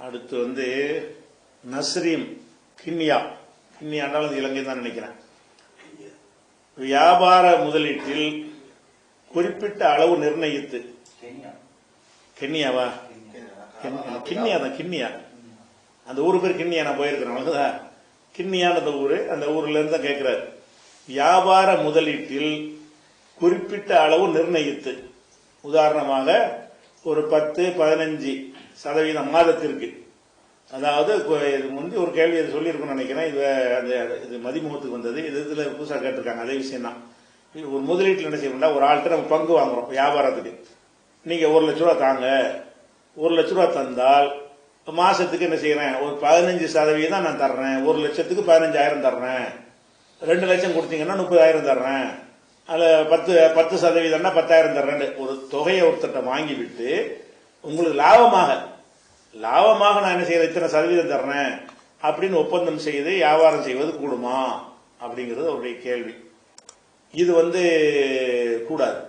அடுத்து நஸ்ரீம் கிண்ணியா, கிண்ணியாண்டாலும் இலங்கை தான் நினைக்கிறேன். வியாபார முதலீட்டில் குறிப்பிட்ட அளவு நிர்ணயித்து, கிண்ணியாவா, கிண்ணியா தான், கிண்ணியா அந்த ஊரு பேர் கிண்ணியா, நான் போயிருக்கிறேன். அவ்வளவுதான் கிண்ணியான ஊரு, அந்த ஊர்ல இருந்து தான் கேட்கிறாரு. வியாபார முதலீட்டில் குறிப்பிட்ட அளவு நிர்ணயித்து, உதாரணமாக ஒரு 10-15% மாதத்திற்கு, அதாவது ஒரு கேள்வி சொல்லியிருக்கணும்னு நினைக்கிறேன். இது மதிமுகத்துக்கு வந்தது, இதுல புதுசாக கேட்டிருக்காங்க. அதே விஷயம் தான். ஒரு முதலீட்டில் என்ன செய்யணும்னா, ஒரு ஆள்கிட்ட நம்ம பங்கு வாங்குறோம் வியாபாரத்துக்கு. நீங்க 1 லட்ச ரூபா தாங்க, 1 லட்ச ரூபா தந்தால் மாசத்துக்கு என்ன செய்யறேன், ஒரு 15% நான் தர்றேன். 1 லட்சத்துக்கு 15,000 தர்றேன். 2 லட்சம் கொடுத்தீங்கன்னா 30,000 தர்றேன். அதுல 10% 10,000 தர்றேன். ஒரு தொகையை ஒருத்தட்ட வாங்கி விட்டு உங்களுக்கு லாபமாக நான் என்ன செய்யறேன், இத்தனை சதவீதம் தர்றேன் அப்படின்னு ஒப்பந்தம் செய்து வியாபாரம் செய்வது கூடுமா அப்படிங்கிறது அவருடைய கேள்வி. இது கூடாது.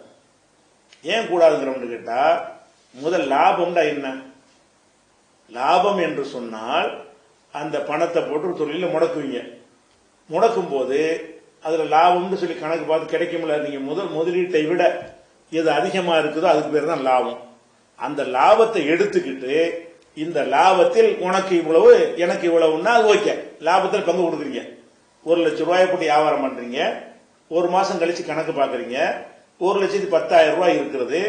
ஏன் கூடாதுங்கிறோம்னு கேட்டா, முதல் லாபம்டா என்ன? லாபம் என்று சொன்னால் அந்த பணத்தை போட்டு ஒரு தொழில முடக்குவீங்க. முடக்கும் போது அதுல லாபம்னு சொல்லி கணக்கு பார்த்து கிடைக்கும்ல. நீங்க முதலீட்டை விட எது அதிகமா இருக்குதோ அதுக்கு பேர் தான் லாபம். அந்த லாபத்தை எடுத்துக்கிட்டு இந்த லாபத்தில் உனக்கு இவ்வளவு எனக்கு இவ்வளவுன்னா அது ஓகே, லாபத்தில் பங்கு கொடுக்குறீங்க. 1 லட்ச ரூபாயை போட்டு வியாபாரம் பண்றீங்க. ஒரு மாசம் கழிச்சு கணக்கு பாக்குறீங்க, 1,10,000 ரூபாய் இருக்கிறது.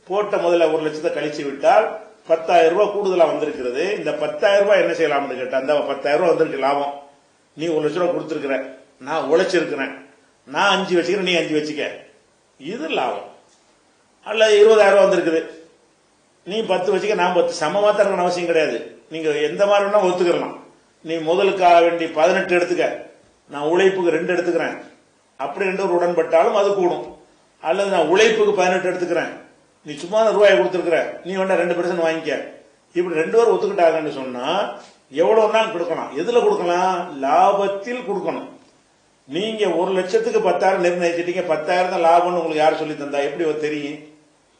போட்ட முதல்ல 1 லட்சத்தை கழிச்சு விட்டால் 10,000 ரூபாய் கூடுதலா வந்திருக்கிறது. இந்த 10,000 ரூபாய் என்ன செய்யலாம்னு கேட்டா, அந்த 10,000 ரூபாய் வந்திருக்கு லாபம். நீ 1 லட்ச ரூபாய் கொடுத்திருக்கிற, நான் உழைச்சிருக்கிறேன், நான் 5 வச்சுக்கிறேன், நீ 5 வச்சுக்க, இது லாபம். அல்ல 20,000 ரூபாய் வந்திருக்குது, நீ 10 வச்சுக்க, நான் 10. சமமா தரணும் அவசியம் கிடையாது. நீங்க எந்த மாதிரி வேணா ஒத்துக்கலாம். நீ முதலுக்காக வேண்டி 18 எடுத்துக்க, நான் உழைப்புக்கு 2 எடுத்துக்கிறேன், அப்படி 2 ஒரு உடன்பட்டாலும் அது கூடும். அல்லது நான் உழைப்புக்கு 18 எடுத்துக்கிறேன், நீ சும்மா ரூபாயை கொடுத்துருக்கிற, நீ வேணா 2% வாங்கிக்க, இப்படி 2 பேர் ஒத்துக்கிட்டாங்கன்னு சொன்னா எவ்வளவு நாள் கொடுக்கலாம். எதுல கொடுக்கலாம்? லாபத்தில் கொடுக்கணும். நீங்க 1 லட்சத்துக்கு 10,000 நிர்ணயிச்சிட்டீங்க, 10,000 தான் லாபம்னு உங்களுக்கு யார் சொல்லி தந்தா? எப்படி தெரியும்?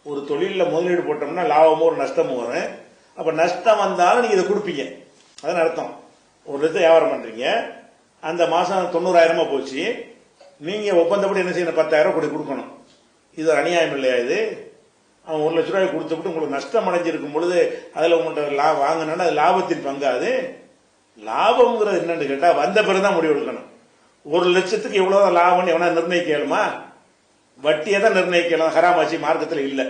ஒரு தொழில முதலீடு போட்டோம்னா லாபமோ ஒரு நஷ்டமும் வரும். அப்ப நஷ்டம் வந்தாலும் நீங்க இதை கொடுப்பீங்க, அதான் அர்த்தம். 1 லட்சம் வியாபாரம் பண்றீங்க, அந்த மாசம் 90,000 போச்சு, நீங்க ஒப்பந்தப்படி என்ன செய்யணும், 10,000 கொடுக்கணும். இது அநியாயம் இல்லையா? இது அவன் 1 லட்ச ரூபாய் கொடுத்துட்டு உங்களுக்கு நஷ்டம் அடைஞ்சிருக்கும் பொழுது அதுல உங்கள்கிட்ட வாங்கினா அது லாபத்தின் பங்காது. லாபம்ங்கிறது என்னன்னு கேட்டா வந்த பிறகுதான் முடிவு எடுக்கணும். 1 லட்சத்துக்கு எவ்வளவு லாபம்னு எவனா நிர்ணயிக்கலுமா? வட்டியை தான் நிர்ணயிக்கலாம். ஹராமாச்சி மார்க்கத்தில் இல்ல.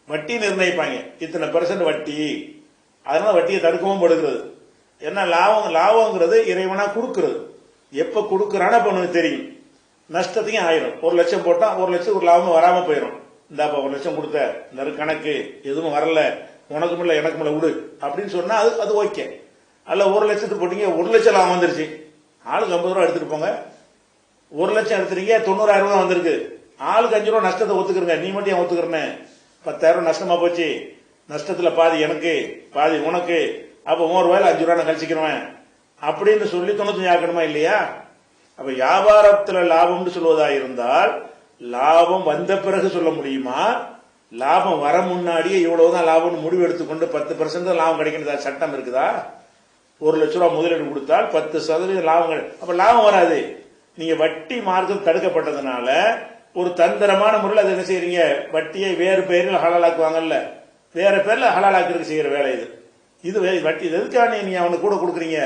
வட்டி நிர்ணயிப்பாங்க, இத்தனை % வட்டி, அதனால வட்டியை தடுக்கவும் படுகிறது. ஏன்னா லாபம்ங்கிறது இறைவனா கொடுக்கிறது. எப்ப கொடுக்கறான்னு அப்ப உனக்கு தெரியும். நஷ்டத்தையும் ஆயிரும். 1 லட்சம் போட்டா 1 லட்சம் ஒரு லாபம் வராம போயிடும். இந்தாப்பா 1 லட்சம் கொடுத்த, இந்த கணக்கு எதுவும் வரல, உனக்கும் இல்ல எனக்கும் இல்ல விடு அப்படின்னு சொன்னா அது ஓகே. அல்ல 1 லட்சத்துக்கு போட்டீங்க, 1 லட்சம் லாபம் வந்துருச்சு, ஆளுக்கு 50 ரூபா எடுத்துட்டு போங்க. 1 லட்சம் எடுத்துறீங்க, 90,000 ரூபாய் வந்திருக்கு, ஆளுக்கு 5 ரூபா நஷ்டத்தை ஒத்துக்கிறங்க. நீ மட்டும் ஏன் ஒத்துக்கிறேன்னு? 10,000 நஷ்டமா போச்சு, நஷ்டத்துல பாதி எனக்கு பாதி உனக்கு, அப்ப 1 ரூபாயில 5 ரூபா நான் கழிச்சுக்கிறேன் அப்படின்னு சொல்லி 95 ஆக்கணுமா இல்லையா? அப்ப வியாபாரத்துல லாபம்னு சொல்வதா இருந்தால் லாபம் வந்த பிறகு சொல்ல முடியுமா? லாபம் வர முன்னாடியே இவ்வளவுதான் லாபம்னு முடிவு எடுத்துக்கொண்டு 10% லாபம் கிடைக்கிறது சட்டம் இருக்குதா? 1 லட்ச ரூபாய் முதலீடு கொடுத்தால் 10% லாபம் கிடைக்கும். அப்ப லாபம் வராது. நீங்க வட்டி மார்க்கம் தடுக்கப்பட்டதுனால ஒரு தந்திரமான முறையில் அதை என்ன செய்யறீங்க, வட்டியை வேறு பெயரில் ஹலாலாக்குவாங்கல்ல, வேற பேர்ல ஹலாலாக்குறதுக்கு செய்யற வேலை இது. இது வட்டி எதுக்காக நீங்க அவனுக்கு கூட கொடுக்குறீங்க?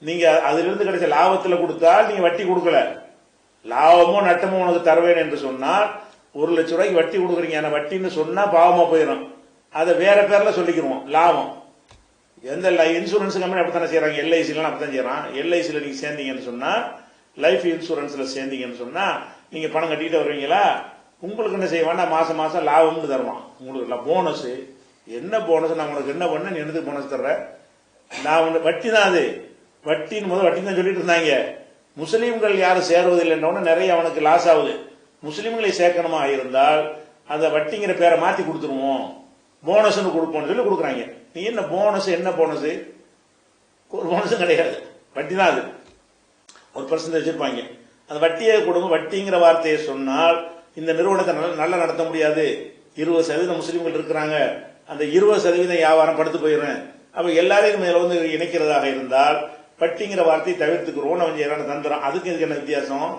நீங்க அதுல இருந்து கிடைச்ச லாபத்துல கொடுத்தால் நீங்க வட்டி கொடுக்கல, லாபமோ நட்டமோ உனக்கு தருவேன் என்று சொன்னால் 1 லட்ச ரூபாய்க்கு வட்டி கொடுக்குறீங்க. ஆனா வட்டின்னு சொன்னா பாவமா போயிடும். அதை வேற பேர்ல சொல்லிக்கிறோம் லாபம். எந்த இன்சூரன்ஸ் கம்பெனி அப்படித்தானே செய்யறாங்க, எல்ஐசிலாம் அப்படித்தான் செய்யறான். எல்ஐசில நீங்க சேர்ந்தீங்கன்னு சொன்னா, லைஃப் இன்சூரன்ஸ்ல சேர்ந்தீங்கன்னு சொன்னா நீங்க பணம் கட்டிட்டு வருவீங்களா? உங்களுக்கு என்ன செய்வான்னா மாசம் மாசம் லாபம்னு தருவான். உங்களுக்கு போனஸ். என்ன போனஸ்? நான் உனக்கு என்ன பண்ண, நீ எனக்கு போனஸ் தர்ற? நான் வட்டி தான் அது. வட்டின்னு முதல் வட்டி தான் சொல்லிட்டு இருந்தாங்க. முஸ்லீம்கள் யாரும் சேருவதில்லைன்னு நிறைய அவனுக்கு லாஸ் ஆகுது. முஸ்லீம்களை சேர்க்கணுமா இருந்தால் அந்த வட்டிங்கிற பேரை மாத்தி கொடுத்துருவோம், போனஸ்ன்னு கொடுப்போம்னு சொல்லி கொடுக்குறாங்க. நீ என்ன போனஸ்? என்ன போனஸ்? ஒரு போனஸும் கிடையாது, வட்டி தான் அது. 1% வச்சிருப்பாங்க. அந்த வட்டியை கொடுங்க. வட்டிங்கிற வார்த்தையை சொன்னால் இந்த நிறுவனத்தை நல்லா நடத்த முடியாது. 20% முஸ்லீம்கள் இருக்கிறாங்க, அந்த 20% வியாபாரம் படுத்து போயிடுறேன். அப்ப எல்லாரையும் மேல வந்து இணைக்கிறதாக இருந்தால் வட்டிங்கிற வார்த்தையை தவிர்த்துக்கிறோம் அவன் செய்யறான தந்திரம். அதுக்கு இதுக்கு என்ன வித்தியாசம்?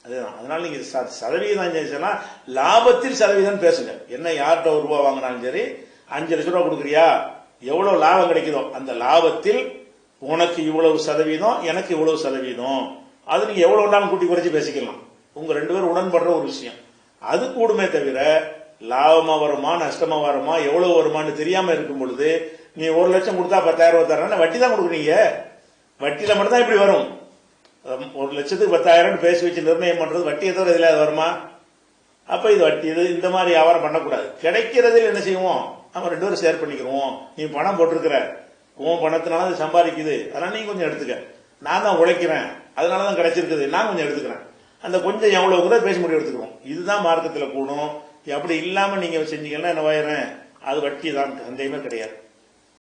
அதுதான். அதனால நீங்க சதவீதம் சொன்னா லாபத்தில் சதவீதம் பேசுங்க. என்ன யார்கிட்ட ₹1 வாங்கினாலும் சரி, 5 லட்சம் ரூபாய் கொடுக்குறியா, எவ்வளவு லாபம் கிடைக்குதோ அந்த லாபத்தில் உனக்கு இவ்வளவு சதவீதம், எனக்கு இவ்வளவு சதவீதம், அது நீங்க எவ்வளவு வேணாலும் கூட்டி குறைச்சி பேசிக்கலாம். உங்க 2 பேரும் உடன்படுற ஒரு விஷயம். அது கூடுமே தவிர லாபமா வருமா நஷ்டமா வருமா எவ்வளவு வருமானு தெரியாம இருக்கும் பொழுது நீ 1 லட்சம் கொடுத்தா 10,000 தரேன், வட்டி தான் கொடுக்குறீங்க. வட்டியில மட்டும் தான் இப்படி வரும். 1 லட்சத்துக்கு 10,000 பேசி வச்சு நிர்ணயம் பண்றது வட்டியை தவிர இதுல வருமா? அப்ப இது வட்டி. இது இந்த மாதிரி வியாபாரம் பண்ணக்கூடாது. கிடைக்கிறதில் என்ன செய்வோம், நம்ம 2 பேரும் ஷேர் பண்ணிக்கிறோம். நீ பணம் போட்டிருக்கிற, உன் பணத்தினால அது சம்பாதிக்குது, அதனால நீ கொஞ்சம் எடுத்துக்க. நான் தான் உழைக்கிறேன், அதனாலதான் கிடைச்சிருக்குது, நான் கொஞ்சம் எடுத்துக்கிறேன். அந்த கொஞ்சம் எவ்வளவு கூட பேசி முடிவு எடுத்துக்கிறோம். இதுதான் மார்க்கத்தில் கூடும். அப்படி இல்லாம நீங்க செஞ்சீங்கன்னா என்ன ஆயிரும், அது வட்டி தான், சந்தேகமே கிடையாது.